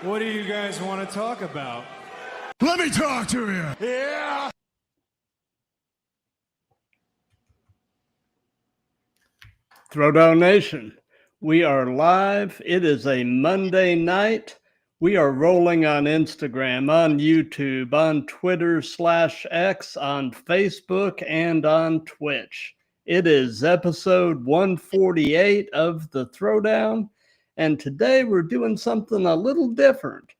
What do you guys want to talk about? Let me talk to you. Yeah! Throwdown Nation, we are live. It is a Monday night. We are rolling on Instagram, on YouTube, on Twitter/X, on Facebook, and on Twitch. It is episode 148 of the Throwdown, and today we're doing something a little different.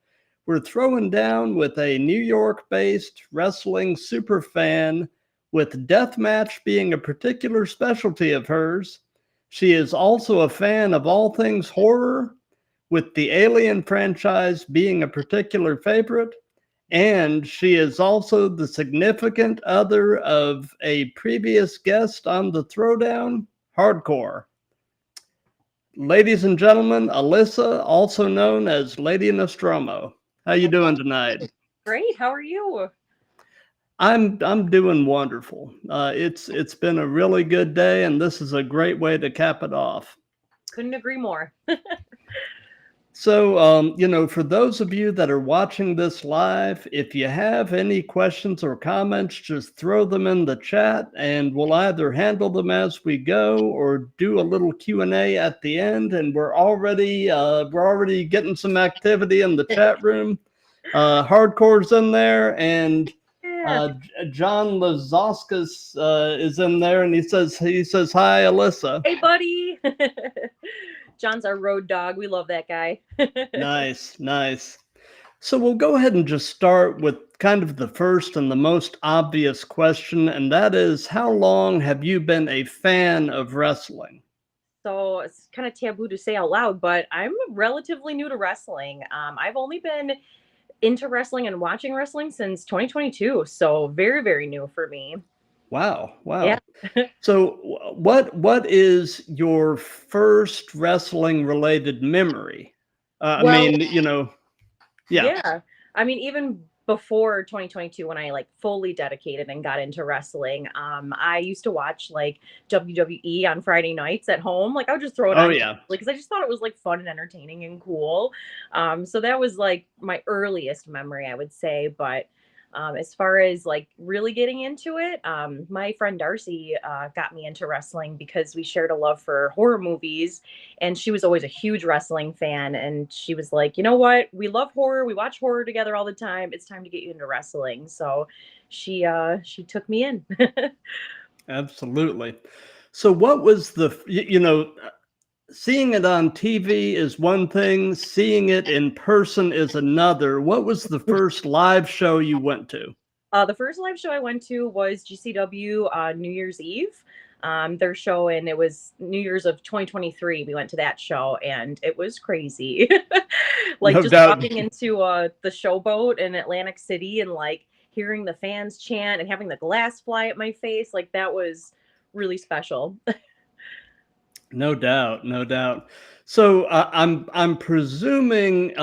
We're throwing down with a New York-based wrestling superfan, with deathmatch being a particular specialty of hers. She is also a fan of all things horror, with the Alien franchise being a particular favorite, and she is also the significant other of a previous guest on the Throwdown, Hardcore. Ladies and gentlemen, Alyssa, also known as Lady Nostromo. How you doing tonight? Great. How are you? I'm doing wonderful. It's been a really good day, and this is a great way to cap it off. Couldn't agree more. So, for those of you that are watching this live, if you have any questions or comments, just throw them in the chat, and we'll either handle them as we go or do a little Q&A at the end. And we're already getting some activity in the chat room. Hardcore's in there, and John Lazoskas is in there, and he says hi, Alyssa. Hey, buddy. John's our road dog. We love that guy. Nice. So we'll go ahead and just start with kind of the first and the most obvious question, and that is, how long have you been a fan of wrestling? So it's kind of taboo to say out loud, but I'm relatively new to wrestling. I've only been into wrestling and watching wrestling since 2022, so very, very new for me. Wow. Yeah. So what is your first wrestling related memory? Yeah. I mean, even before 2022, when I like fully dedicated and got into wrestling, I used to watch like WWE on Friday nights at home. Like I would just throw it on because I just thought it was like fun and entertaining and cool. So that was like my earliest memory, I would say. But as far as like really getting into it, my friend Darcy got me into wrestling because we shared a love for horror movies, and she was always a huge wrestling fan. And she was like, you know what? We love horror. We watch horror together all the time. It's time to get you into wrestling. So she took me in. Absolutely. So what was seeing it on TV is one thing, seeing it in person is another. What was the first live show you went to? The first live show I went to was GCW New Year's Eve. Their show, and it was New Year's of 2023. We went to that show, and it was crazy. Like No just doubt. walking into the showboat in Atlantic City and like hearing the fans chant and having the glass fly at my face, like that was really special. No doubt. So I'm presuming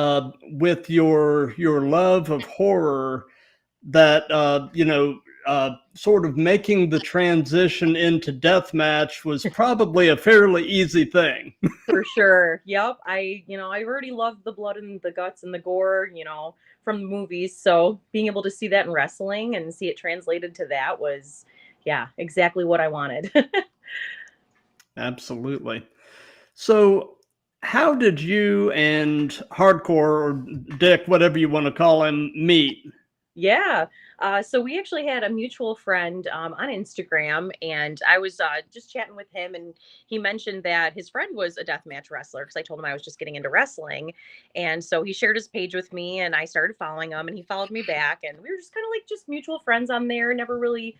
with your love of horror that sort of making the transition into deathmatch was probably a fairly easy thing. For sure. Yep. I already loved the blood and the guts and the gore, from the movies. So being able to see that in wrestling and see it translated to that was, yeah, exactly what I wanted. Absolutely. So how did you and Hardcore, or Dick, whatever you want to call him, meet? Yeah. So we actually had a mutual friend on Instagram, and I was just chatting with him, and he mentioned that his friend was a deathmatch wrestler because I told him I was just getting into wrestling. And so he shared his page with me, and I started following him, and he followed me back, and we were just kind of like just mutual friends on there, never really,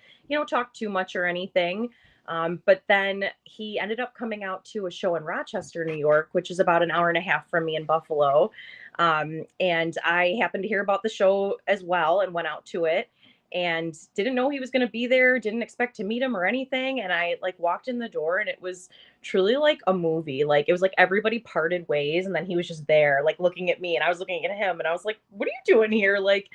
talked too much or anything. But then he ended up coming out to a show in Rochester, New York, which is about an hour and a half from me in Buffalo. And I happened to hear about the show as well and went out to it and didn't know he was going to be there, didn't expect to meet him or anything. And I like walked in the door, and it was truly like a movie. Like it was like everybody parted ways, and then he was just there like looking at me, and I was looking at him, and I was like, what are you doing here? Like,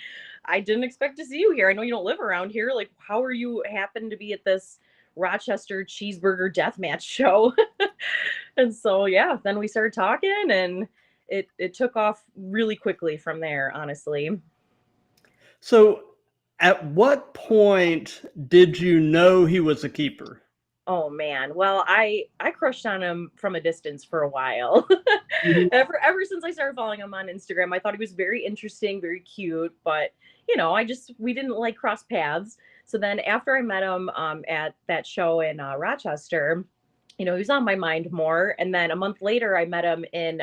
I didn't expect to see you here. I know you don't live around here. Like, how are you happen to be at this Rochester cheeseburger deathmatch show? And so, yeah, then we started talking, and it took off really quickly from there, honestly. So, at what point did you know he was a keeper? Oh man. Well, I crushed on him from a distance for a while. Mhm. Ever since I started following him on Instagram, I thought he was very interesting, very cute, but I just we didn't like cross paths. So then after I met him at that show in Rochester, he was on my mind more. And then a month later, I met him in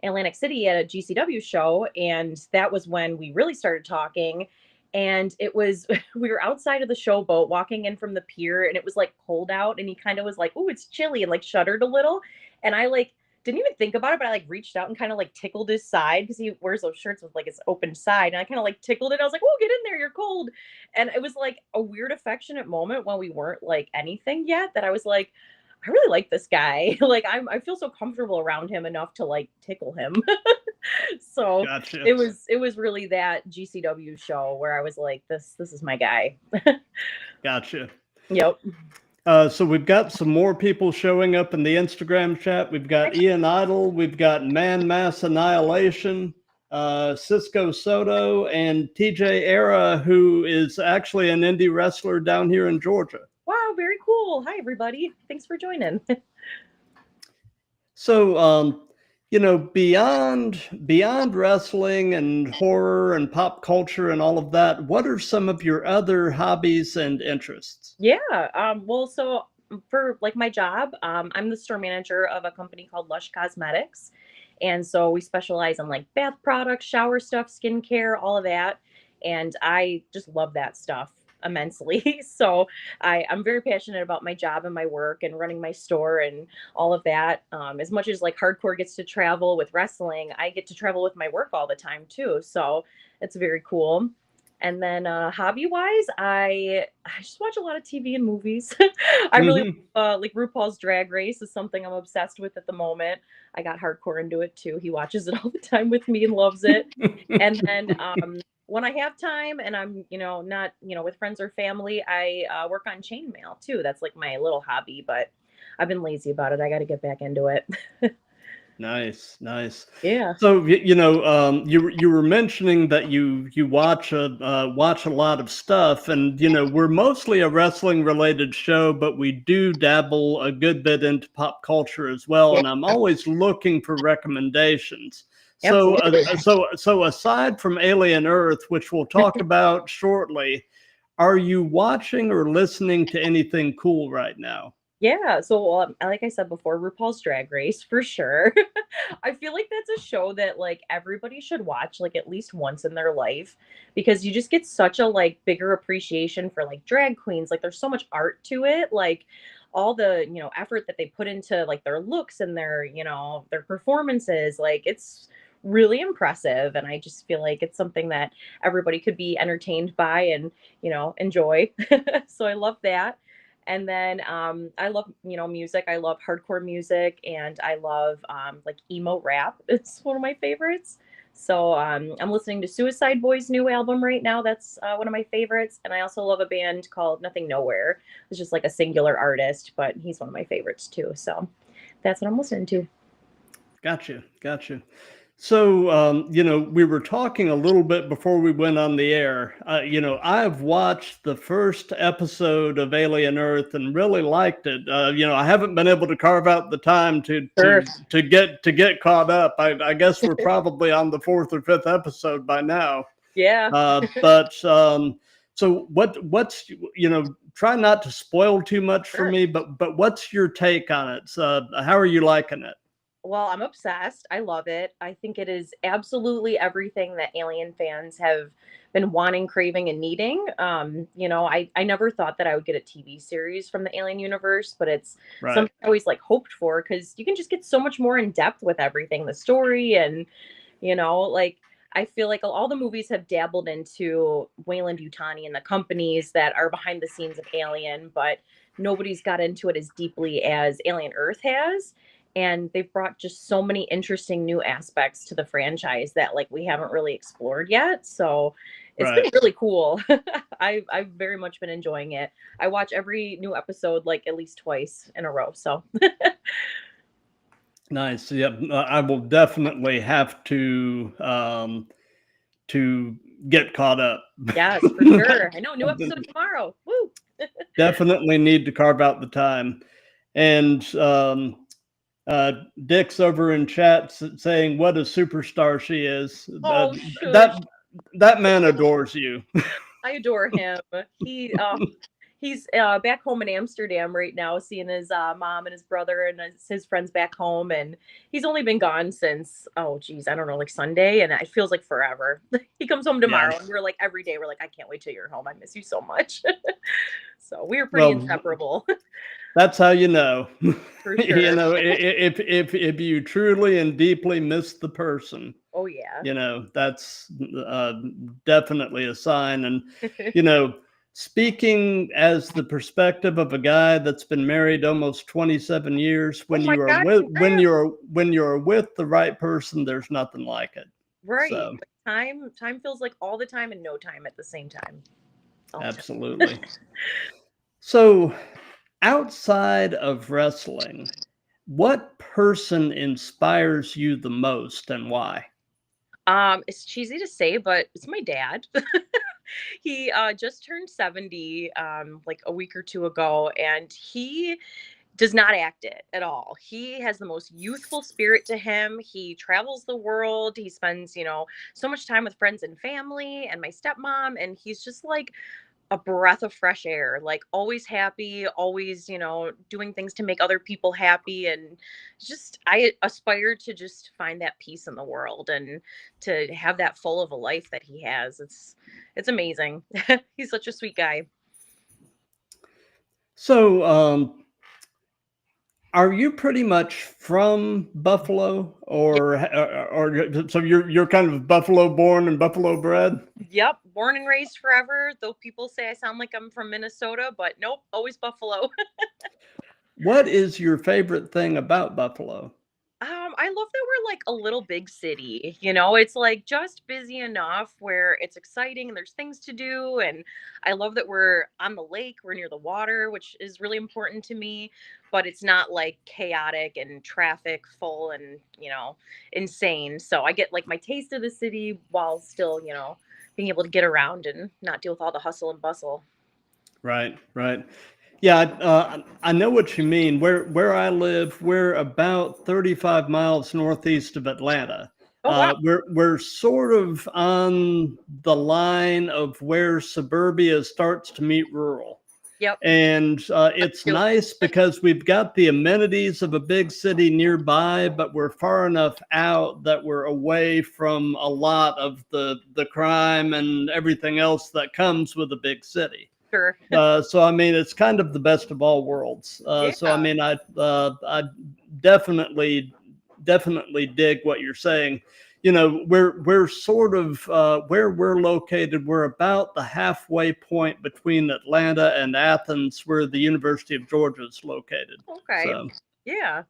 Atlantic City at a GCW show, and that was when we really started talking. And it was we were outside of the showboat walking in from the pier, and it was like cold out, and he kind of was like, "Oh, it's chilly," and like shuddered a little. And I like didn't even think about it, but I like reached out and kind of like tickled his side because he wears those shirts with like his open side. And I kind of like tickled it. I was like, "Oh, get in there, you're cold." And it was like a weird affectionate moment when we weren't like anything yet, that I was like, I really like this guy. Like I feel so comfortable around him enough to like tickle him. So Gotcha. it was really that GCW show where I was like, this is my guy. Gotcha. Yep. So we've got some more people showing up in the Instagram chat. We've got Ian Idle, we've got Man Mass Annihilation, Cisco Soto, and TJ Era, who is actually an indie wrestler down here in Georgia. Wow, very cool. Hi everybody. Thanks for joining. So, beyond wrestling and horror and pop culture and all of that, what are some of your other hobbies and interests? Yeah. Well, so for like my job, I'm the store manager of a company called Lush Cosmetics. And so we specialize in like bath products, shower stuff, skincare, all of that. And I just love that stuff immensely. So I'm very passionate about my job and my work and running my store and all of that. As much as like hardcore gets to travel with wrestling, I get to travel with my work all the time too. So it's very cool. And then hobby wise, I just watch a lot of TV and movies. I really Mhm. like RuPaul's Drag Race is something I'm obsessed with at the moment. I got hardcore into it too. He watches it all the time with me and loves it. And then when I have time and I'm not with friends or family, I work on chainmail too. That's like my little hobby, but I've been lazy about it. I got to get back into it. Nice. Yeah. So you were mentioning that you watch a lot of stuff, and we're mostly a wrestling related show, but we do dabble a good bit into pop culture as well, Yeah. and I'm always looking for recommendations. So Absolutely. so aside from Alien Earth, which we'll talk about shortly, are you watching or listening to anything cool right now? Yeah, so like I said before, RuPaul's Drag Race for sure. I feel like that's a show that like everybody should watch like at least once in their life, because you just get such a like bigger appreciation for like drag queens. Like there's so much art to it, like all the, effort that they put into like their looks and their performances. Like it's really impressive, and I just feel like it's something that everybody could be entertained by and, enjoy. So I love that. And then I love, music. I love hardcore music, and I love like emo rap. It's one of my favorites. So I'm listening to Suicide Boys' new album right now. That's one of my favorites. And I also love a band called Nothing Nowhere. It's just like a singular artist, but he's one of my favorites too. So that's what I'm listening to. Gotcha. So, we were talking a little bit before we went on the air. I've watched the first episode of Alien Earth and really liked it. I haven't been able to carve out the time to Sure. get caught up. I guess we're probably on the fourth or fifth episode by now. Yeah. But so what's try not to spoil too much for Sure. me, but what's your take on it? How are you liking it? Well, I'm obsessed. I love it. I think it is absolutely everything that Alien fans have been wanting, craving, and needing. I never thought that I would get a TV series from the Alien universe, but it's Right. something I always like hoped for, because you can just get so much more in depth with everything, the story, and like I feel like all the movies have dabbled into Wayland Yutani and the companies that are behind the scenes of Alien, but nobody's got into it as deeply as Alien Earth has. And they've brought just so many interesting new aspects to the franchise that like we haven't really explored yet. So it's been Right. really cool. I've very much been enjoying it. I watch every new episode like at least twice in a row. So Nice. Yep. I will definitely have to get caught up. Yes, for sure. I know, new episode tomorrow. Woo! Definitely need to carve out the time. And Dick's over in chat saying what a superstar she is. Oh, That shush. that man adores you. I adore him. He's back home in Amsterdam right now, seeing his mom and his brother and his friends back home. And he's only been gone since, oh geez, I don't know, like Sunday, and it feels like forever. He comes home Yeah. tomorrow, and we're like every day, we're like, I can't wait till you're home. I miss you so much. So we were pretty Well, inseparable. that's how you know. For You sure. know, if you truly and deeply miss the person, Oh yeah. you know, that's definitely a sign. And you know, speaking as the perspective of a guy that's been married almost 27 years, Oh when my you are God, with congrats. when you're with the right person, there's nothing like it. Right. So Time feels like all the time and no time at the same time. All the absolutely. time. So outside of wrestling, what person inspires you the most and why? It's cheesy to say, but it's my dad. He just turned 70 like a week or two ago, and he does not act it at all. He has the most youthful spirit to him. He travels the world. He spends, so much time with friends and family and my stepmom, and he's just like a breath of fresh air, like always happy, always, doing things to make other people happy. And just, I aspire to just find that peace in the world and to have that full of a life that he has. It's amazing. He's such a sweet guy. So, are you pretty much from Buffalo, Yeah, or so you're kind of Buffalo born and Buffalo bred? yep. Born and raised forever. Though people say I sound like I'm from Minnesota, but nope, always Buffalo. What is your favorite thing about Buffalo? I love that we're like a little big city. It's like just busy enough where it's exciting and there's things to do. And I love that we're on the lake, we're near the water, which is really important to me. But it's not like chaotic and traffic full and, insane. So I get like my taste of the city while still, being able to get around and not deal with all the hustle and bustle. Right, right. Yeah, I know what you mean. Where I live, we're about 35 miles northeast of Atlanta. Oh, wow. We're sort of on the line of where suburbia starts to meet rural. Yep. And it's nice because we've got the amenities of a big city nearby, but we're far enough out that we're away from a lot of the crime and everything else that comes with a big city. Sure. So I mean, it's kind of the best of all worlds. So I Yeah. mean, I definitely dig what you're saying. You know, we're sort of where we're located. We're about the halfway point between Atlanta and Athens, where the University of Georgia is located. Okay. So Yeah.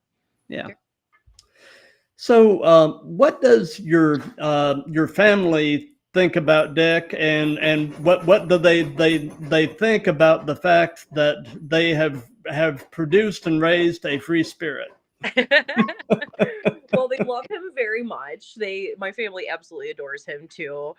yeah. So, what does your family think about Dick, and what do they think about the fact that they have produced and raised a free spirit? Well, they love him very much. My family absolutely adores him too.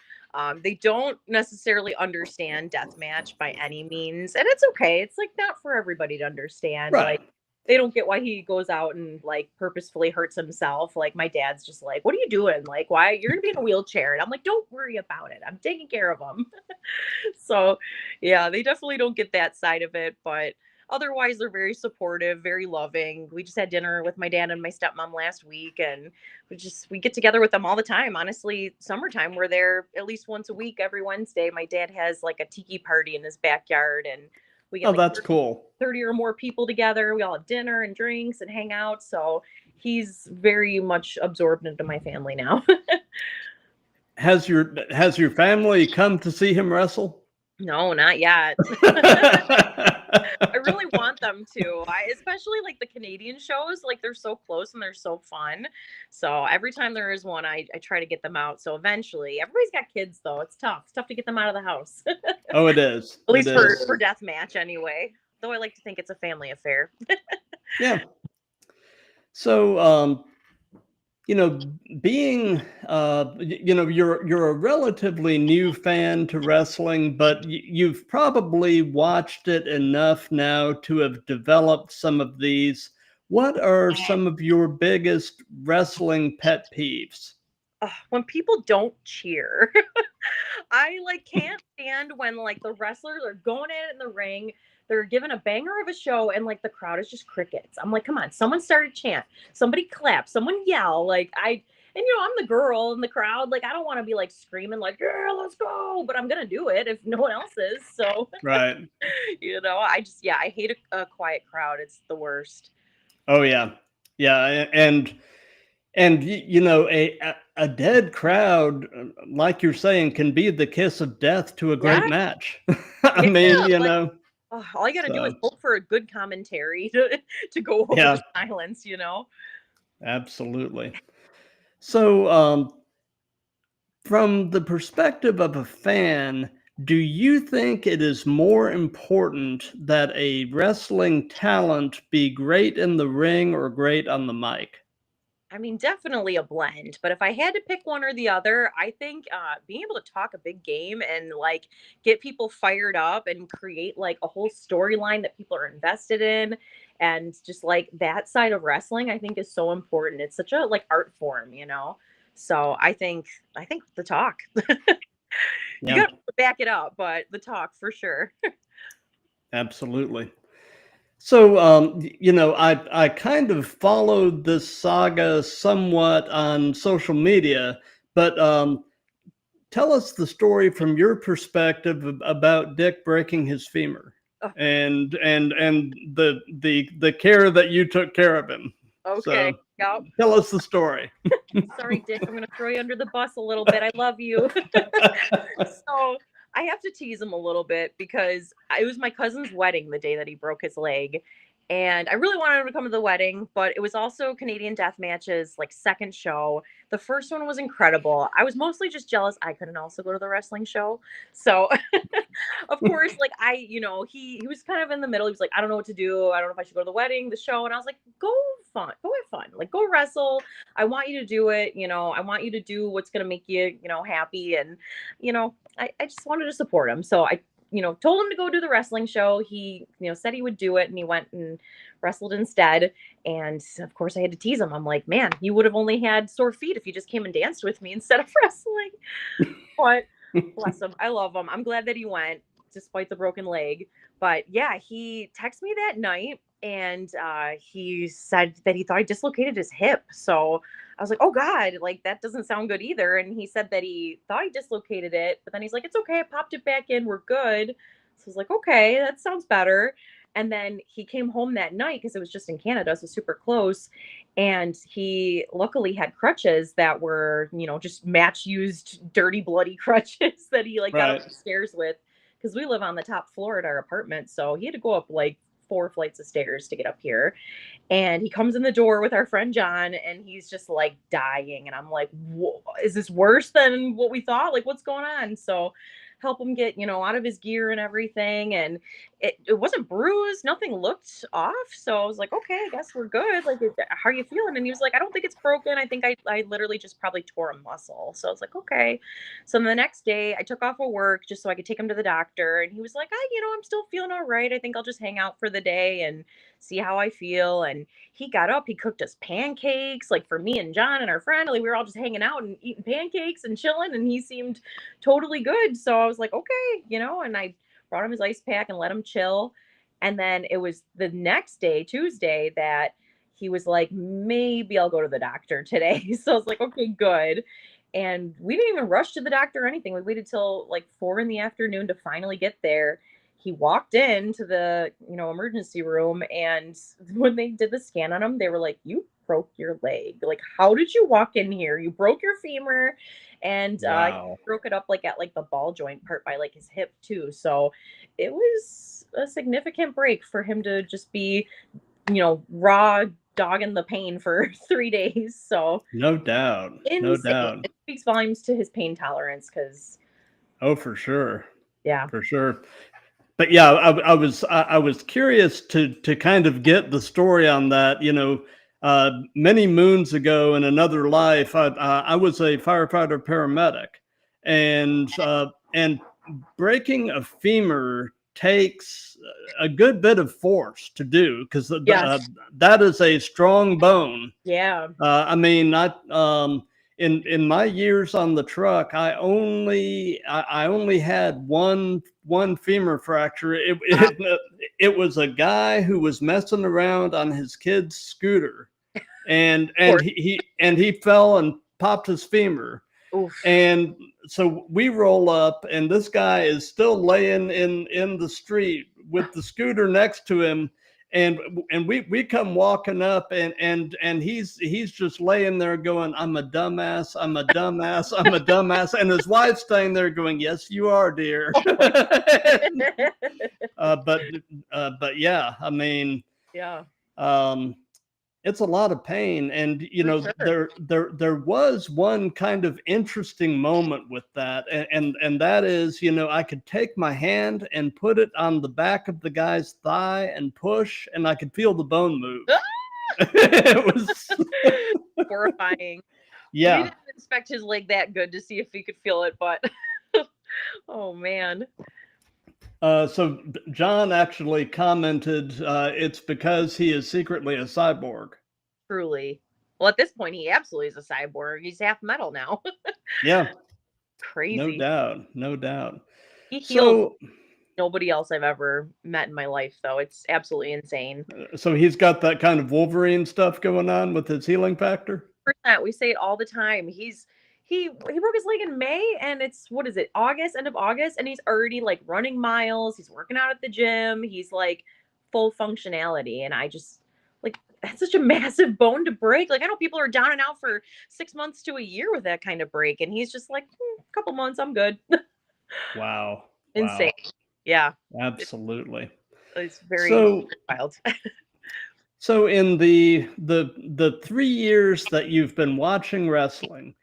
They don't necessarily understand deathmatch by any means, and it's okay. It's like not for everybody to understand. Right. Like they don't get why he goes out and like purposefully hurts himself. Like my dad's just like, "What are you doing? Like, why you're gonna be in a wheelchair?" And I'm like, "Don't worry about it. I'm taking care of him." So, yeah, they definitely don't get that side of it, but otherwise they're very supportive, very loving. We just had dinner with my dad and my stepmom last week, and we get together with them all the time. Honestly, summertime we're there at least once a week every Wednesday. My dad has like a tiki party in his backyard, and we get Oh, like that's cool. 30 or more people together. We all have dinner and drinks and hang out. So he's very much absorbed into my family now. Has your family come to see him wrestle? No, not yet. I really want them to. I especially like the Canadian shows, like they're so close and they're so fun. So every time there is one, I try to get them out. So eventually, everybody's got kids though. It's tough. It's tough to get them out of the house. At Oh, it is. It least for is. death match anyway. Though I like to think it's a family affair. Yeah. So, being, you're a relatively new fan to wrestling, but you've probably watched it enough now to have developed some of these. What are some of your biggest wrestling pet peeves? When people don't cheer. I like can't stand when like the wrestlers are going at it in the ring. They're giving a banger of a show and like the crowd is just crickets. I'm like, come on, someone start a chant, somebody clap, someone yell. And I'm the girl in the crowd. Like, I don't want to be like screaming, like, yeah, let's go. But I'm going to do it if no one else is. So, Right. I hate a quiet crowd. It's the worst. Oh yeah. Yeah. And a dead crowd, like you're saying, can be the kiss of death to a Yeah. great match. I Yeah. mean, Like, all I got to do is so hope for a good commentary to go over yeah, the silence, absolutely. So, from the perspective of a fan, do you think it is more important that a wrestling talent be great in the ring or great on the mic? I mean, definitely a blend. But if I had to pick one or the other, I think being able to talk a big game and like get people fired up and create like a whole storyline that people are invested in, and just like that side of wrestling, I think is so important. It's such a like art form. So I think the talk. You Yeah, got to back it up, but the talk for sure. absolutely. So, I kind of followed this saga somewhat on social media, but tell us the story from your perspective about Dick breaking his femur Oh, and the care that you took care of him. okay. So, Yep. tell us the story. Sorry, Dick. I'm going to throw you under the bus a little bit. I love you. So I have to tease him a little bit because it was my cousin's wedding the day that he broke his leg. And I really wanted him to come to the wedding, but it was also Canadian Deathmatch's like second show. The first one was incredible. I was mostly just jealous I couldn't also go to the wrestling show. So of course, like he was kind of in the middle. He was like, I don't know what to do. I don't know if I should go to the wedding, the show. And I was like, go fun, go have fun. Like go wrestle. I want you to do it. I want you to do what's gonna make you, happy. And, I just wanted to support him. So I, told him to go do the wrestling show. He, said he would do it and he went and wrestled instead. And of course I had to tease him. I'm like, man, you would have only had sore feet if you just came and danced with me instead of wrestling. But bless him. I love him. I'm glad that he went despite the broken leg. But yeah, he texted me that night and he said that he thought I dislocated his hip. So I was like, oh God, like that doesn't sound good either. And he said that he thought he dislocated it, but then he's like, it's okay. I popped it back in. We're good. So I was like, okay, that sounds better. And then he came home that night because it was just in Canada, so super close. And he luckily had crutches that were, just match used, dirty, bloody crutches that he like got up Right. the stairs with because we live on the top floor at our apartment. So he had to go up like 4 flights of stairs to get up here. And he comes in the door with our friend John and he's just like dying. And I'm like, is this worse than what we thought? Like, what's going on? So help him get, out of his gear and everything. And it wasn't bruised. Nothing looked off. So I was like, okay, I guess we're good. Like, how are you feeling? And he was like, I don't think it's broken. I think I literally just probably tore a muscle. So I was like, okay. So the next day I took off of work just so I could take him to the doctor. And he was like, I'm still feeling all right. I think I'll just hang out for the day and see how I feel. And he got up, he cooked us pancakes, like for me and John and our friend. Like we were all just hanging out and eating pancakes and chilling, and he seemed totally good. So I was like, okay, and I brought him his ice pack and let him chill. And then it was the next day, Tuesday, that he was like, maybe I'll go to the doctor today. So I was like, okay, good. And we didn't even rush to the doctor or anything. We waited till like 4 in the afternoon to finally get there. He walked into the emergency room, and when they did the scan on him, they were like, you broke your leg. Like, how did you walk in here? You broke your femur. And he Wow. broke it up like at like the ball joint part by like his hip too. So it was a significant break for him to just be raw dogging the pain for 3 days. So No doubt. No insane. doubt. It speaks volumes to his pain tolerance because Oh, for sure. yeah. For sure. But yeah, I was curious to kind of get the story on that. Many moons ago in another life, I was a firefighter paramedic, and breaking a femur takes a good bit of force to do, because Yes. that is a strong bone. Yeah. I mean, in my years on the truck, I only had one femur fracture. It was a guy who was messing around on his kid's scooter, and he fell and popped his femur. Oof. And so we roll up, and this guy is still laying in the street with the scooter next to him, and we come walking up, and he's just laying there going, "I'm a dumbass, I'm a dumbass, I'm a dumbass," and his wife's staying there going, "Yes, you are, dear." But yeah, I mean, Yeah. it's a lot of pain. And Sure. there was one kind of interesting moment with that, and that is, I could take my hand and put it on the back of the guy's thigh and push, and I could feel the bone move. It was Horrifying. We yeah. didn't inspect his leg that good to see if he could feel it, but oh man. So John actually commented, it's because he is secretly a cyborg. Truly. Well, at this point, he absolutely is a cyborg. He's half metal now. Yeah, no Crazy. doubt, no doubt. He heals So nobody else I've ever met in my life, though. It's absolutely insane. so he's got that kind of Wolverine stuff going on with his healing factor. Percent. We say it all the time. He broke his leg in May, and it's what is it, August, end of August, and he's already like running miles. He's working out at the gym. He's like full functionality, and I just like that's such a massive bone to break. Like I know people are down and out for 6 months to a year with that kind of break, and he's just like a couple months, I'm good. Wow. Insane. Wow. Yeah, Absolutely. it's very So wild. so in the 3 years that you've been watching wrestling,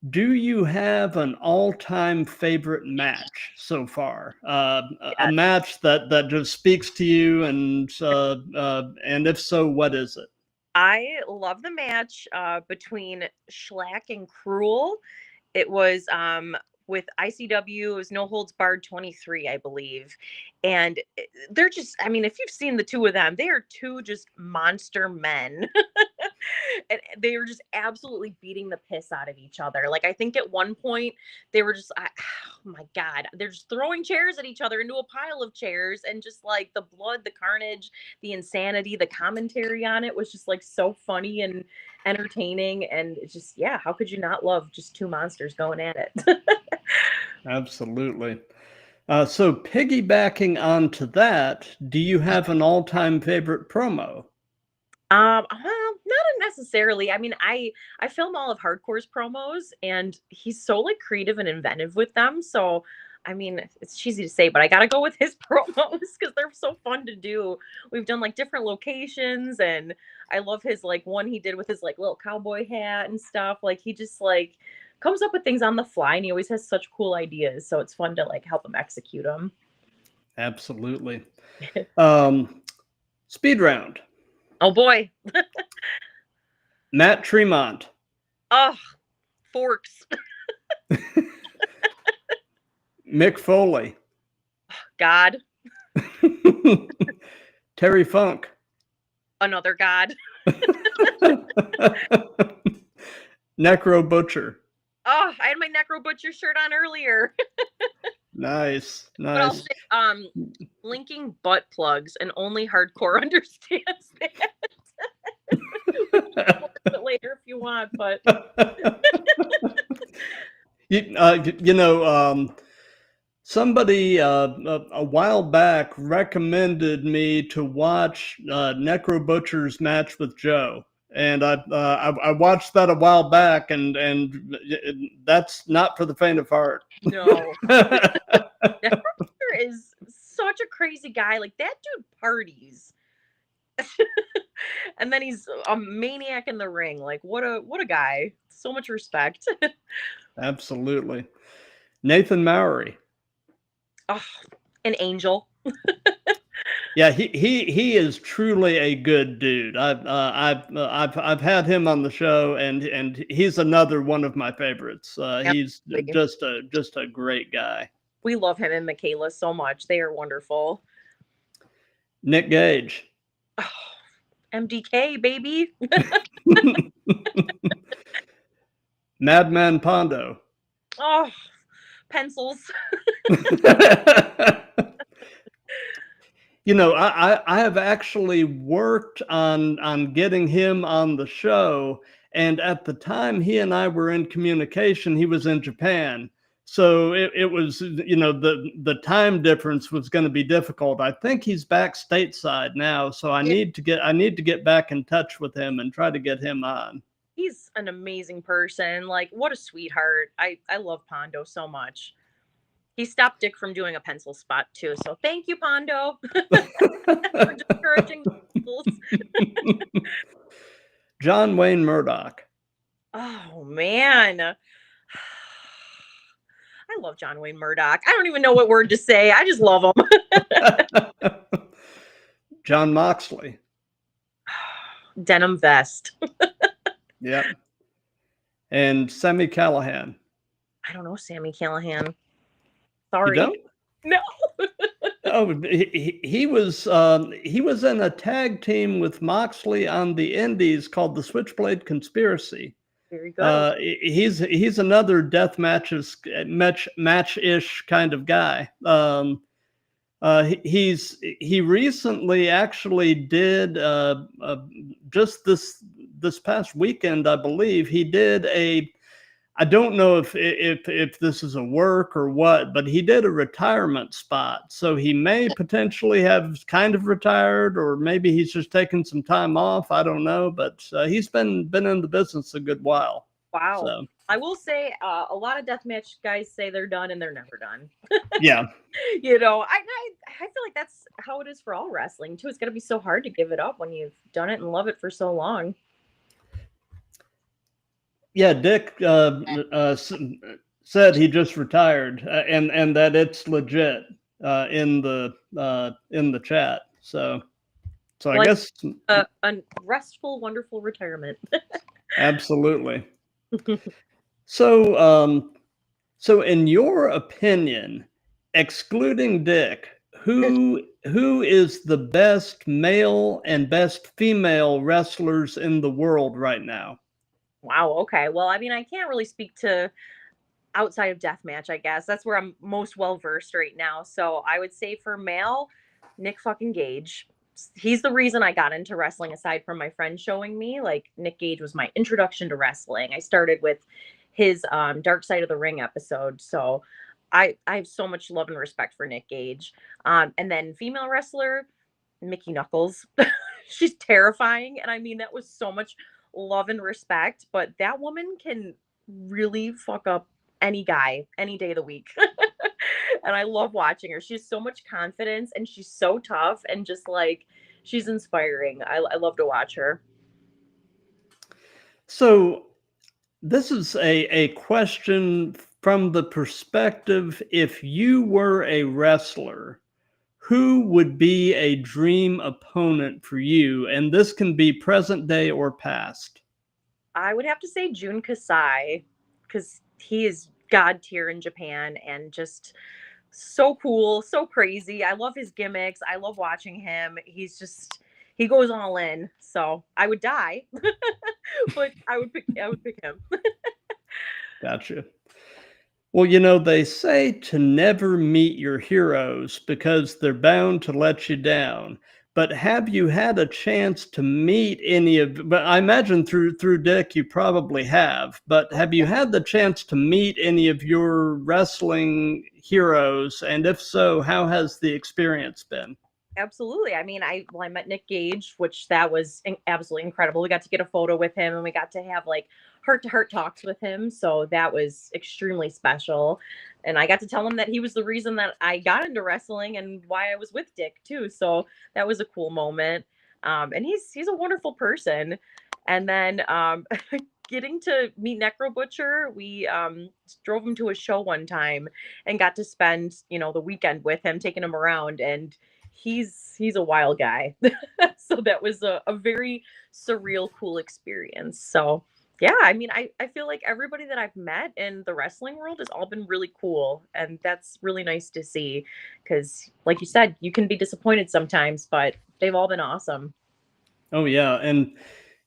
do you have an all-time favorite match so far? A Yeah. match that just speaks to you, and if so, what is it? I love the match between Schlack and Cruel. It was with ICW. It was No Holds Barred 23, I believe. And they're just, I mean, if you've seen the two of them, they are two just monster men. And they were just absolutely beating the piss out of each other. Like I think at one point they were just, oh my god, they're just throwing chairs at each other into a pile of chairs, and just like the blood, the carnage, the insanity, the commentary on it was just like so funny and entertaining, and it's just yeah, how could you not love just two monsters going at it? Absolutely. So piggybacking onto that, do you have an all-time favorite promo? Not necessarily. I mean, I film all of Hardcore's promos, and he's so like creative and inventive with them. So, I mean, it's cheesy to say, but I gotta go with his promos because they're so fun to do. We've done like different locations, and I love his like one he did with his like little cowboy hat and stuff. Like he just like comes up with things on the fly, and he always has such cool ideas. So it's fun to like help him execute them. Absolutely. Speed round. Oh boy. Matt Tremont. Oh, forks. Mick Foley. God. Terry Funk. Another god. Necro Butcher. Oh, I had my Necro Butcher shirt on earlier. Nice, But I'll nice. say, linking butt plugs, and only hardcore understands that. But later if you want, but somebody a while back recommended me to watch Necro Butcher's match with Joe, and I watched that a while back, and that's not for the faint of heart. no. Necro Butcher is such a crazy guy. Like that dude parties. And then he's a maniac in the ring. Like what a guy. So much respect. Absolutely. Nathan Mowry. Oh, an angel. Yeah, he is truly a good dude. I've had him on the show, and he's another one of my favorites. He's Absolutely. just a great guy. We love him and Michaela so much. They are wonderful. Nick Gage. Oh, MDK, baby. Madman Pondo. Oh, pencils. You know, I have actually worked on getting him on the show, and at the time he and I were in communication, he was in Japan. So it was, you know, the time difference was going to be difficult. I think he's back stateside now, so I Yeah, need to get back in touch with him and try to get him on. he's an amazing person. Like, what a sweetheart. I love Pondo so much. He stopped Dick from doing a pencil spot too. So thank you, Pondo, for discouraging pencils. John Wayne Murdoch. Oh man. I love John Wayne Murdoch. I don't even know what word to say. I just love him. John Moxley. Denim vest. Yep. And Sammy Callahan. I don't know Sammy Callahan. You Sorry. don't? No. Oh, he was in a tag team with Moxley on the Indies called the Switchblade Conspiracy. Very good. He's another death match-ish kind of guy. He recently actually did just this past weekend, I believe he did I don't know if this is a work or what, but he did a retirement spot. So he may potentially have kind of retired, or maybe he's just taking some time off. I don't know, but he's been in the business a good while. Wow. So I will say a lot of deathmatch guys say they're done and they're never done. yeah. You know, I feel like that's how it is for all wrestling too. It's got to be so hard to give it up when you've done it and love it for so long. Yeah, Dick said he just retired, and that it's legit in the chat. So Well, I guess a restful, wonderful retirement. absolutely. So in your opinion, excluding Dick, who is the best male and best female wrestlers in the world right now? Wow. Okay. Well, I mean, I can't really speak to outside of deathmatch. I guess that's where I'm most well versed right now. So I would say for male, Nick fucking Gage. He's the reason I got into wrestling. Aside from my friend showing me, like Nick Gage was my introduction to wrestling. I started with his Dark Side of the Ring episode. So I have so much love and respect for Nick Gage. And then female wrestler, Mickey Knuckles. She's terrifying. And I mean, that was so much love and respect. But that woman can really fuck up any guy any day of the week. And I love watching her. She has so much confidence and she's so tough and just like she's inspiring. I love to watch her. So this is a question from the perspective, if you were a wrestler, who would be a dream opponent for you? And this can be present day or past. I would have to say Jun Kasai because he is god tier in Japan and just so cool, so crazy. I love his gimmicks. I love watching him. He goes all in. So I would die, but I would pick him. Gotcha. Well, you know, they say to never meet your heroes because they're bound to let you down. But have you had a chance to meet any of, but I imagine through Dick you probably have, but have you had the chance to meet any of your wrestling heroes? And if so, how has the experience been? Absolutely. I mean, I met Nick Gage, which that was absolutely incredible. We got to get a photo with him and we got to have like heart to heart talks with him. So that was extremely special. And I got to tell him that he was the reason that I got into wrestling and why I was with Dick too. So that was a cool moment. And he's a wonderful person. And then getting to meet Necro Butcher, we drove him to a show one time and got to spend, the weekend with him, taking him around. And he's a wild guy. So that was a very surreal, cool experience. So yeah, I mean, I feel like everybody that I've met in the wrestling world has all been really cool. And that's really nice to see because, like you said, you can be disappointed sometimes, but they've all been awesome. Oh yeah, and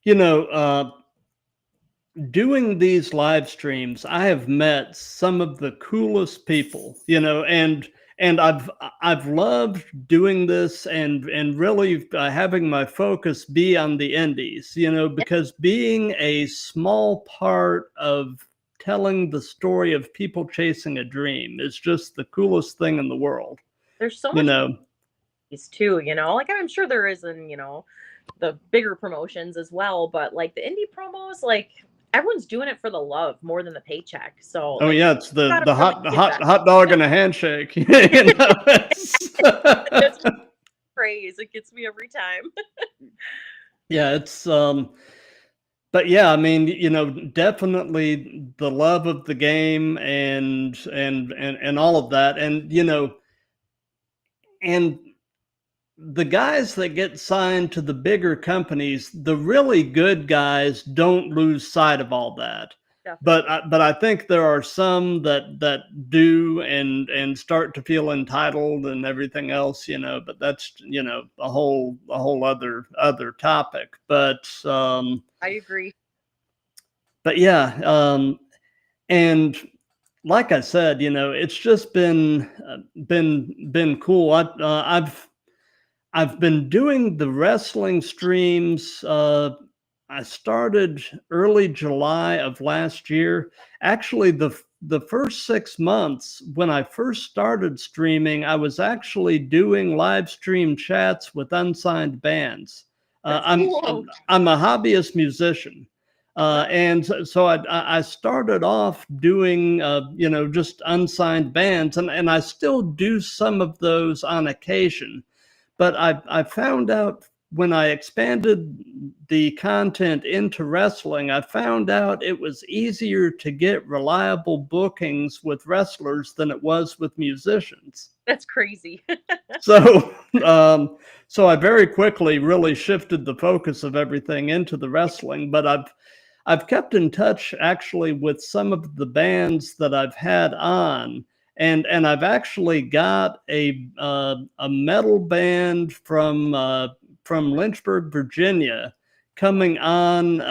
you know, doing these live streams, I have met some of the coolest people, and I've loved doing this and really having my focus be on the indies, because being a small part of telling the story of people chasing a dream is just the coolest thing in the world, There's so you much know. too, like I'm sure there is in, the bigger promotions as well, but like the indie promos, like everyone's doing it for the love more than the paycheck. So Oh like yeah, it's the gotta the really hot the give hot that. hot dog and a handshake. That's praise. It gets me every time. Yeah, but yeah, I mean, definitely the love of the game and all of that, and the guys that get signed to the bigger companies, the really good guys don't lose sight of all that. Definitely. But I think there are some that do and start to feel entitled and everything else, But that's a whole other topic. I agree. But yeah, and like I said, it's just been cool. I've been doing the wrestling streams. I started early July of last year. Actually, the first 6 months when I first started streaming, I was actually doing live stream chats with unsigned bands. Uh, That's I'm cool. I'm a hobbyist musician, Wow. and so I started off doing just unsigned bands, and I still do some of those on occasion. But I found out when I expanded the content into wrestling, I found out it was easier to get reliable bookings with wrestlers than it was with musicians. That's crazy. So, so I very quickly really shifted the focus of everything into the wrestling. But I've kept in touch actually with some of the bands that I've had on, and I've actually got a metal band from Lynchburg, Virginia, coming on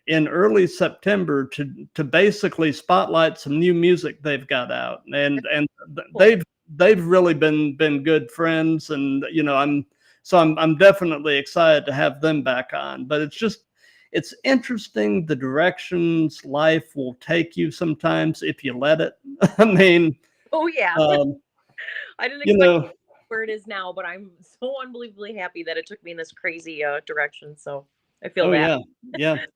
in early September to basically spotlight some new music they've got out, and Cool. they've really been good friends, and I'm definitely excited to have them back on. But it's interesting the directions life will take you sometimes if you let it. I mean, Oh yeah. um, I didn't you expect know, where it is now, but I'm so unbelievably happy that it took me in this crazy direction. So I feel oh that. yeah, yeah.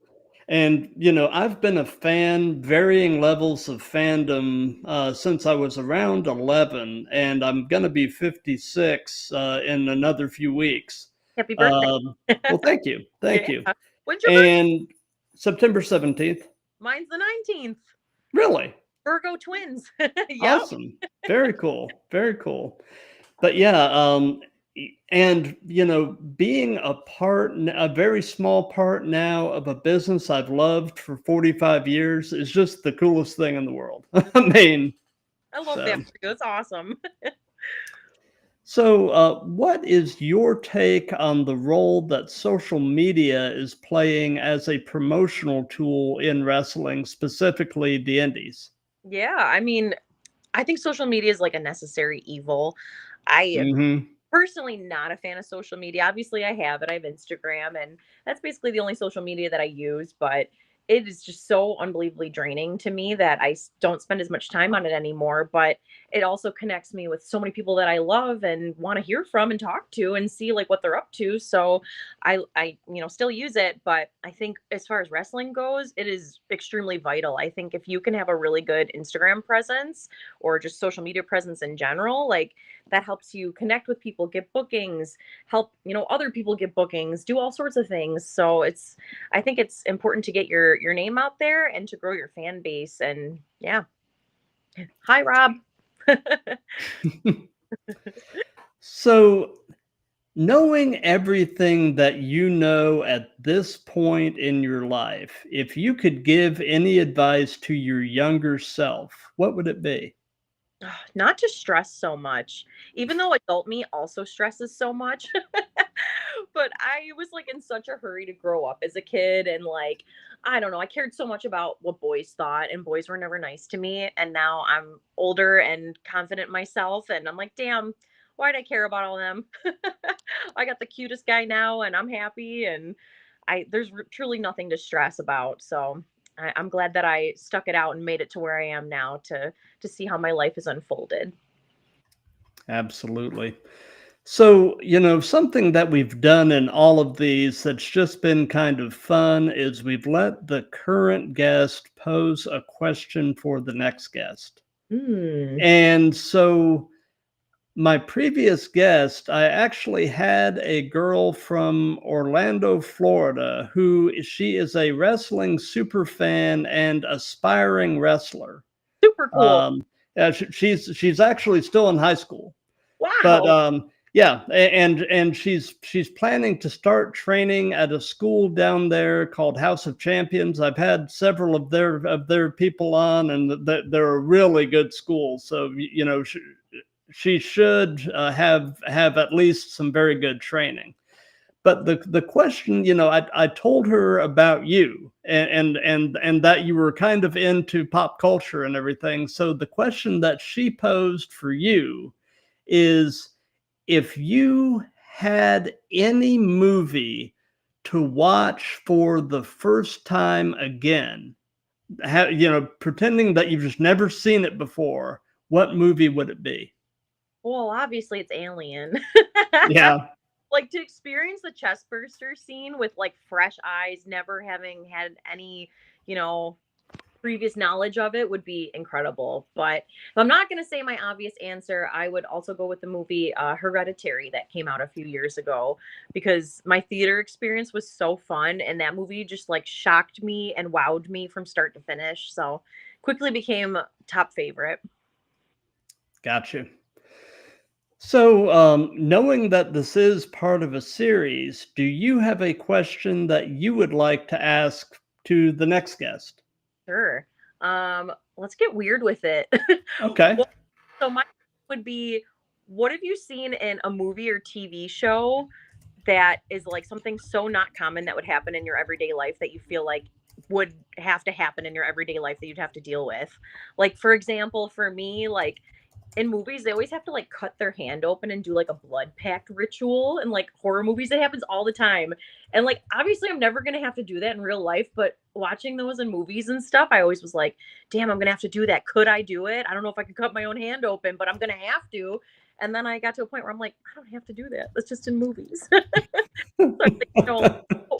And I've been a fan, varying levels of fandom, since I was around 11, and I'm gonna be 56 in another few weeks. Happy birthday. Um, well, thank Yeah. you. When's your birthday? And September 17th. Mine's the 19th. Really Virgo twins. Yep. awesome, very cool, very cool. But yeah, and being a very small part now of a business I've loved for 45 years is just the coolest thing in the world. I mean, I love that so for you. It's awesome. what is your take on the role that social media is playing as a promotional tool in wrestling, specifically the indies? Yeah. I mean, I think social media is like a necessary evil. I Hmm. personally not a fan of social media. Obviously, I have it. I have Instagram, and that's basically the only social media that I use. But it is just so unbelievably draining to me that don't spend as much time on it anymore. But it also connects me with so many people that I love and want to hear from and talk to and see like what they're up to. So I still use it. But I think as far as wrestling goes, it is extremely vital. I think if you can have a really good Instagram presence or just social media presence in general, like that helps you connect with people, get bookings, help, other people get bookings, do all sorts of things. So I think it's important to get your name out there and to grow your fan base. And yeah. Hi Rob. So Knowing everything that you know at this point in your life, if you could give any advice to your younger self, what would it be? Not to stress so much, even though adult me also stresses so much. But I was like in such a hurry to grow up as a kid, and like I don't know, I cared so much about what boys thought, and boys were never nice to me. And now I'm older and confident in myself, and I'm like, damn, why'd I care about all them? I got the cutest guy now, and I'm happy, and there's truly nothing to stress about. So I'm glad that I stuck it out and made it to where I am now to see how my life has unfolded. Absolutely. So, something that we've done in all of these that's just been kind of fun is we've let the current guest pose a question for the next guest. Hmm. And so, my previous guest, I actually had a girl from Orlando, Florida, who she is a wrestling super fan and aspiring wrestler. Super cool. Um, yeah, she's actually still in high school, but Wow. yeah, and she's planning to start training at a school down there called House of Champions. I've had several of their people on, and they're a really good school. So she should have at least some very good training. But the question, I told her about you, and that you were kind of into pop culture and everything. So the question that she posed for you is, if you had any movie to watch for the first time again, pretending that you've just never seen it before, what movie would it be? Well, obviously it's Alien. Yeah. Like to experience the chest burster scene with like fresh eyes, never having had any, you know, previous knowledge of it would be incredible. But if I'm not going to say my obvious answer, I would also go with the movie Hereditary that came out a few years ago, because my theater experience was so fun, and that movie just like shocked me and wowed me from start to finish. So quickly became top favorite. Gotcha. So, knowing that this is part of a series, do you have a question that you would like to ask to the next guest? Sure. Let's get weird with it. Okay. Well, so my would be, what have you seen in a movie or TV show that is like something so not common that would happen in your everyday life that you feel like would have to happen in your everyday life that you'd have to deal with? Like for example, for me, like in movies, they always have to like cut their hand open and do like a blood pact ritual. And like horror movies, it happens all the time. And like obviously I'm never gonna have to do that in real life, but watching those in movies and stuff, I always was like, damn, I'm gonna have to do that. Could I do it? I don't know if I could cut my own hand open, but I'm gonna have to. And then I got to a point where I'm like, I don't have to do that. That's just in movies. So I think,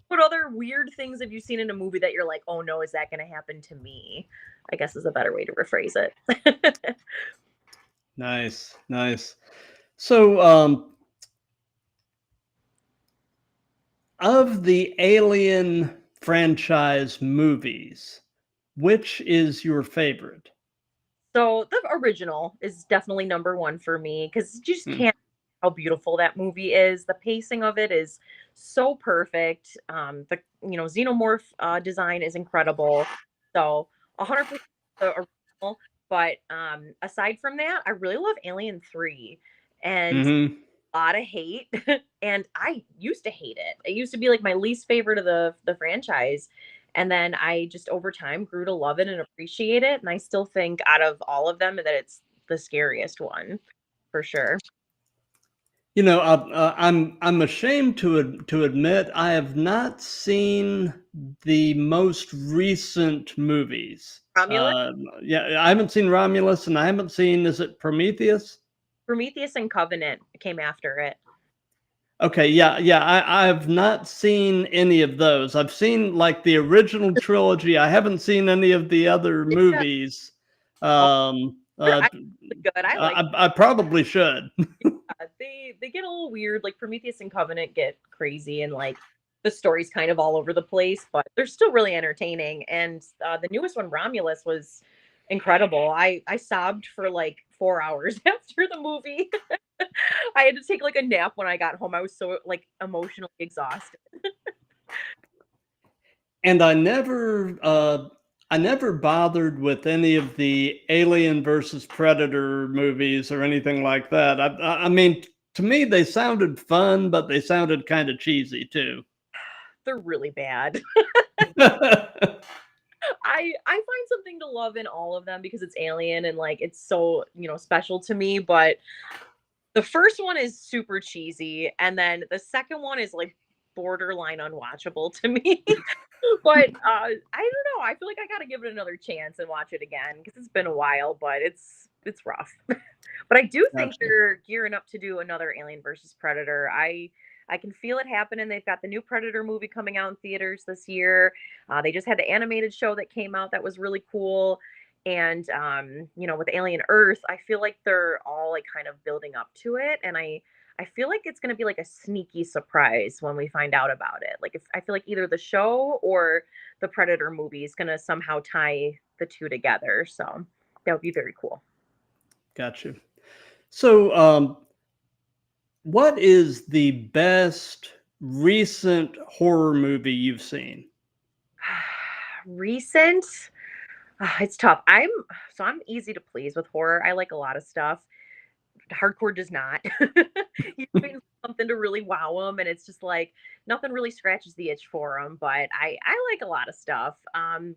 what other weird things have you seen in a movie that you're like, oh no, is that gonna happen to me? I guess is a better way to rephrase it. Nice, nice. So, of the Alien franchise movies, which is your favorite? So the original is definitely number one for me because you just Hmm. can't how beautiful that movie is. The pacing of it is so perfect. The xenomorph design is incredible. So 100% the original. But aside from that, I really love Alien 3, and Hmm. a lot of hate. And I used to hate it. It used to be like my least favorite of the franchise. And then I just over time grew to love it and appreciate it. And I still think out of all of them that it's the scariest one for sure. I'm ashamed to admit I have not seen the most recent movies. Romulus, Yeah, I haven't seen Romulus, and I haven't seen. Is it Prometheus? Prometheus and Covenant came after it. Okay, yeah, yeah. I have not seen any of those. I've seen like the original trilogy. I haven't seen any of the other Yeah, movies. oh, Um, they're uh, actually good. I like I probably should. they get a little weird. Like Prometheus and Covenant get crazy, and like the story's kind of all over the place, but they're still really entertaining. And the newest one, Romulus, was incredible. I sobbed for like 4 hours after the movie. I had to take like a nap when I got home. I was so like emotionally exhausted. And I never bothered with any of the Alien versus Predator movies or anything like that. I mean, to me, they sounded fun, but they sounded kind of cheesy too. They're really bad. I find something to love in all of them because it's Alien and like it's so, special to me, but the first one is super cheesy and then the second one is like borderline unwatchable to me. But I don't know. I feel like I got to give it another chance and watch it again because it's been a while, but it's rough. But I do think Gotcha. they're gearing up to do another Alien versus Predator. I can feel it happening. They've got the new Predator movie coming out in theaters this year. They just had the animated show that came out that was really cool. And with Alien Earth, I feel like they're all like kind of building up to it, and I feel like it's gonna be like a sneaky surprise when we find out about it. Like if I feel like either the show or the Predator movie is gonna somehow tie the two together. So that would be very cool. Gotcha. So, what is the best recent horror movie you've seen? Recent, it's tough. I'm easy to please with horror. I like a lot of stuff. Hardcore does not. He's waiting for something to really wow him, and it's just like nothing really scratches the itch for him. But I like a lot of stuff.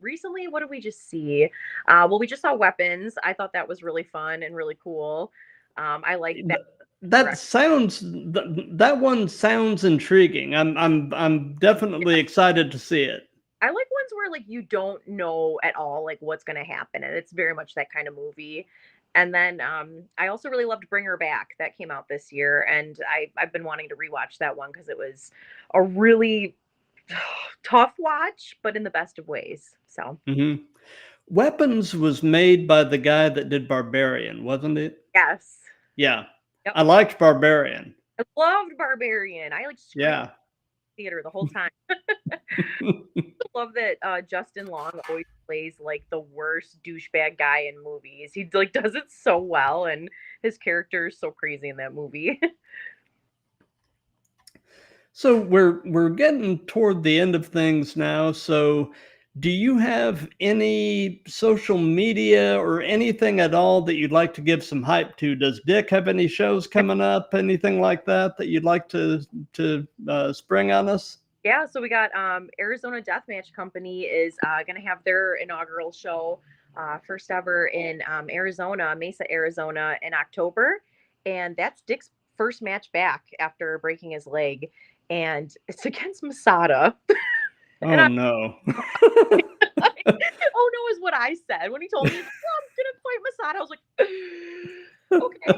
Recently, what did we just see? Well, we just saw Weapons. I thought that was really fun and really cool. I like that. That sounds that one sounds intriguing. I'm definitely excited to see it. I like ones where like you don't know at all like what's gonna happen, and it's very much that kind of movie. And then I also really loved Bring Her Back that came out this year, and I've been wanting to rewatch that one because it was a really tough watch, but in the best of ways. So Mhm. Weapons was made by the guy that did Barbarian, wasn't it? yes, Yeah. yep, I liked Barbarian. I loved Barbarian. I like screamed Yeah. theater the whole time. Love that Justin Long always plays like the worst douchebag guy in movies. He like does it so well, and his character is so crazy in that movie. So we're getting toward the end of things now. So do you have any social media or anything at all that you'd like to give some hype to? Does Dick have any shows coming up? Anything like that that you'd like to spring on us? Yeah, so we got Arizona Deathmatch Company is going to have their inaugural show, first ever in Arizona, Mesa, Arizona, in October, and that's Dick's first match back after breaking his leg, and it's against Masada. And Oh no. oh no, is what I said when he told me, he's like, "Oh, I'm gonna fight Masada." I was like, okay.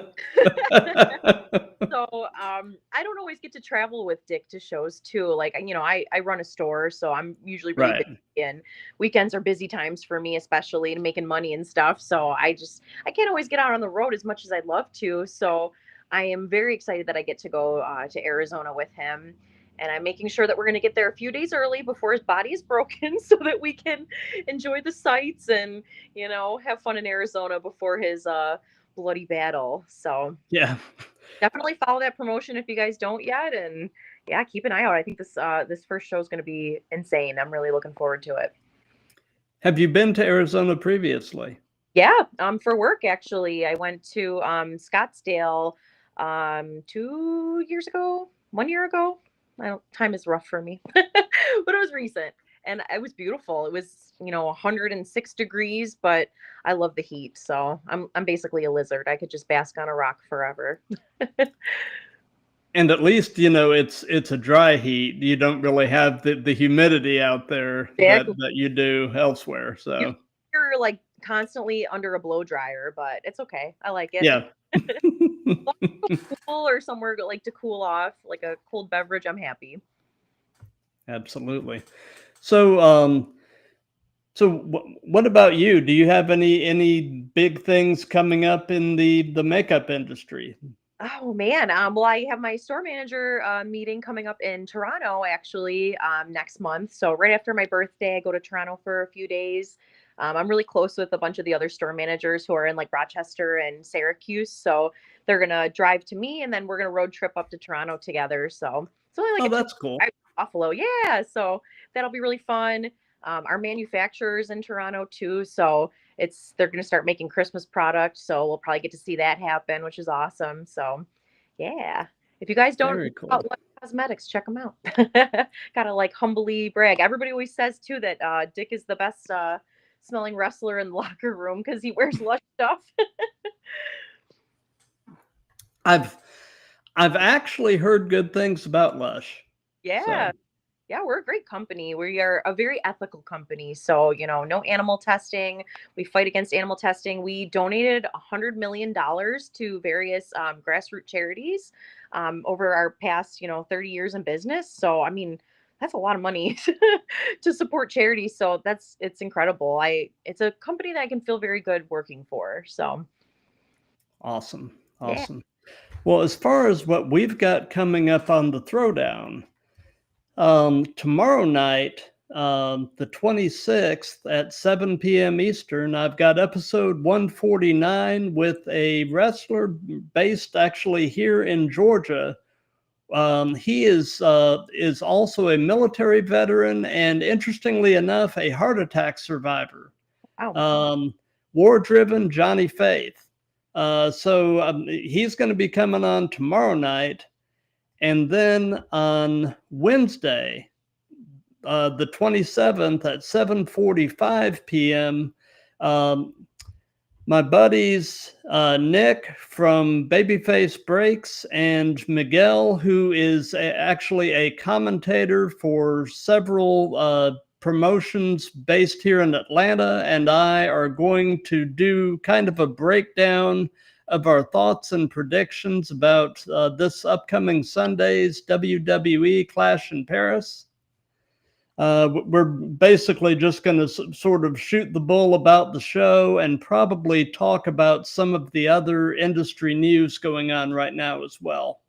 So I don't always get to travel with Dick to shows too. Like, I run a store, so I'm usually really busy, Right. and weekends are busy times for me, especially and making money and stuff. So I can't always get out on the road as much as I'd love to. So I am very excited that I get to go to Arizona with him. And I'm making sure that we're going to get there a few days early before his body is broken so that we can enjoy the sights and, have fun in Arizona before his bloody battle. So Yeah. definitely follow that promotion if you guys don't yet, and yeah, keep an eye out. I think this first show is going to be insane. I'm really looking forward to it. Have you been to Arizona previously? Yeah, for work actually. I went to Scottsdale 2 years ago, 1 year ago. I don't, time is rough for me. But it was recent and it was beautiful. It was, 106 degrees, but I love the heat. So I'm basically a lizard. I could just bask on a rock forever. And at least, it's a dry heat. You don't really have the humidity out there that Exactly. that you do elsewhere. So, You're like constantly under a blow dryer, but it's okay. I like it. yeah. Pool or somewhere like to cool off, like a cold beverage, I'm happy. Absolutely. So, what about you? Do you have any big things coming up in the makeup industry? Oh man, well, I have my store manager meeting coming up in Toronto actually next month. So right after my birthday, I go to Toronto for a few days. I'm really close with a bunch of the other store managers who are in like Rochester and Syracuse. So they're going to drive to me and then we're going to road trip up to Toronto together. So it's only like Oh, a 2 that's cool. drive to Buffalo. Yeah. So that'll be really fun. Our manufacturer's in Toronto too. So they're going to start making Christmas products. So we'll probably get to see that happen, which is awesome. So yeah. If you guys don't know Very cool. about Lush Cosmetics, check them out. Gotta like humbly brag. Everybody always says too that Dick is the best smelling wrestler in the locker room because he wears Lush stuff. I've actually heard good things about Lush. Yeah. So Yeah, we're a great company. We are a very ethical company. So, no animal testing. We fight against animal testing. We donated $100 million to various grassroots charities over our past, 30 years in business. So, I mean, that's a lot of money to support charities. So it's incredible. It's a company that I can feel very good working for. So, awesome. yeah. Awesome. Well, as far as what we've got coming up on the Throwdown, tomorrow night, the 26th at 7 p.m. Eastern, I've got episode 149 with a wrestler based actually here in Georgia. He is also a military veteran and, interestingly enough, a heart attack survivor. Wow. War-driven Johnny Faith. So he's going to be coming on tomorrow night. And then on Wednesday, the 27th at 7:45 p.m., um, my buddies Nick from Babyface Breaks and Miguel, who is actually a commentator for several promotions based here in Atlanta, and I are going to do kind of a breakdown of our thoughts and predictions about this upcoming Sunday's WWE Clash in Paris. We're basically just going to sort of shoot the bull about the show and probably talk about some of the other industry news going on right now as well.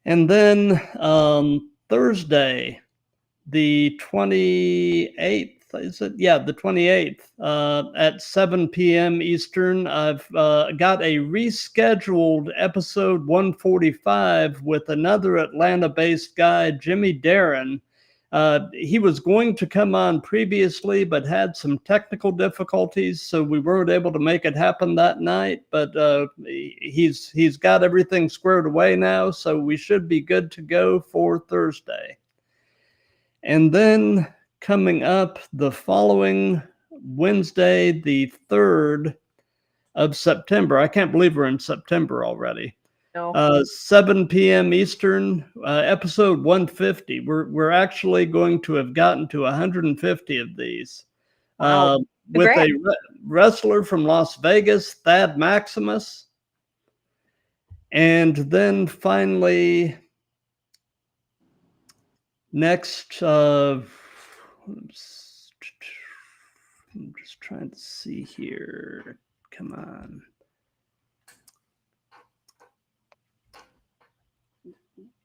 And then Thursday, the 28th, is it? Yeah, the 28th at 7 p.m. Eastern, I've got a rescheduled episode 145 with another Atlanta-based guy, Jimmy Darren. He was going to come on previously, but had some technical difficulties, so we weren't able to make it happen that night. But he's got everything squared away now, so we should be good to go for Thursday. And then coming up the following Wednesday, the 3rd of September. I can't believe we're in September already. No. 7 p.m. Eastern, episode 150. We're actually going to have gotten to 150 of these. Wow. With Congrats. a wrestler from Las Vegas, Thad Maximus. And then finally, next, I'm just trying to see here. Come on.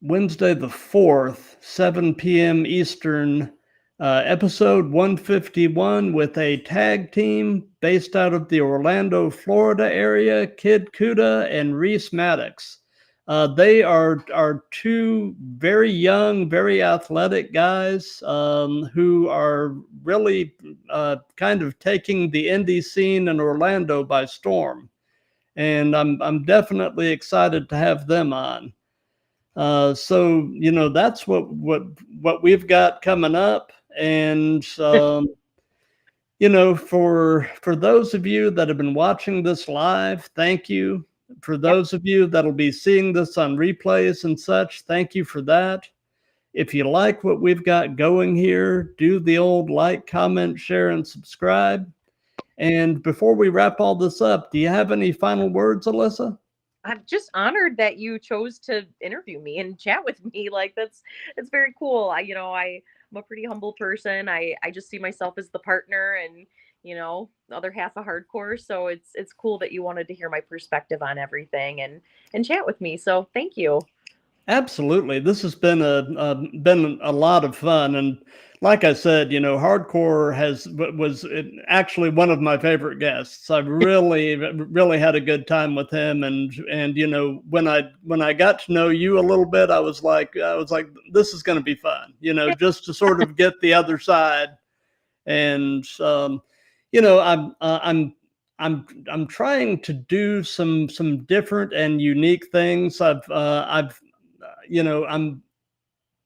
Wednesday the 4th, 7 p.m. Eastern, episode 151 with a tag team based out of the Orlando, Florida area, Kid Kuda and Reese Maddox. They are two very young, very athletic guys who are really kind of taking the indie scene in Orlando by storm. And I'm definitely excited to have them on. So that's what we've got coming up, and for those of you that have been watching this live, thank you. For Yep. those of you that'll be seeing this on replays and such, thank you for that. If you like what we've got going here, do the old like, comment, share, and subscribe. And before we wrap all this up, do you have any final words, Alyssa? I'm just honored that you chose to interview me and chat with me. Like it's very cool. I'm a pretty humble person. I just see myself as the partner and the other half of hardcore. So it's cool that you wanted to hear my perspective on everything and chat with me. So thank you. Absolutely. This has been been a lot of fun, and like I said, you know, hardcore was actually one of my favorite guests. I really had a good time with him, and you know, when I got to know you a little bit, I was like, this is going to be fun, you know, just to sort of get the other side. And you know, I'm trying to do some different and unique things. I've you know,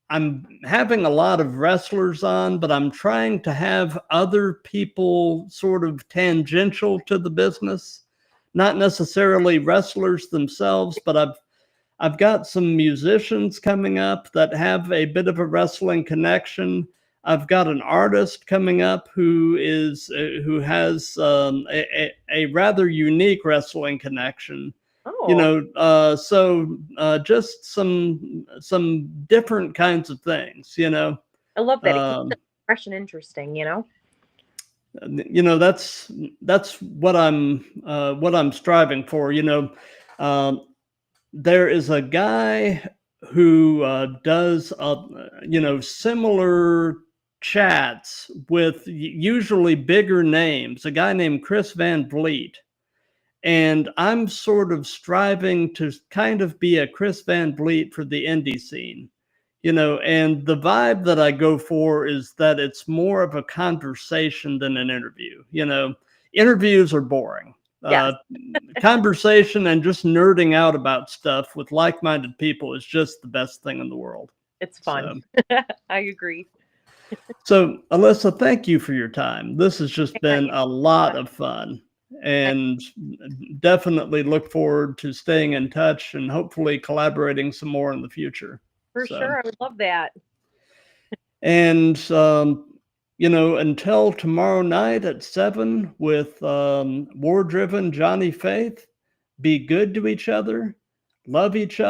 I'm having a lot of wrestlers on, but I'm trying to have other people sort of tangential to the business, not necessarily wrestlers themselves, but I've got some musicians coming up that have a bit of a wrestling connection. I've got an artist coming up who has a rather unique wrestling connection. You Oh, know, just some different kinds of things. You know, I love that. It keeps um, it fresh and interesting, you know? you know that's what I'm striving for. You know, um, there is a guy who does you know, similar chats with usually bigger names, a guy named Chris Van Vliet, and I'm sort of striving to kind of be a Chris Van Vliet for the indie scene, you know. And the vibe that I go for is that it's more of a conversation than an interview. You know, interviews are boring. Yes, Conversation and just nerding out about stuff with like-minded people is just the best thing in the world. it's fun. So, I agree. so Alyssa, thank you for your time. This has just Yeah, been you a lot of fun, and definitely look forward to staying in touch and hopefully collaborating some more in the future. for So, sure. I would love that. and you know, until tomorrow night at 7 with War Driven Johnny Faith, be good to each other, love each other.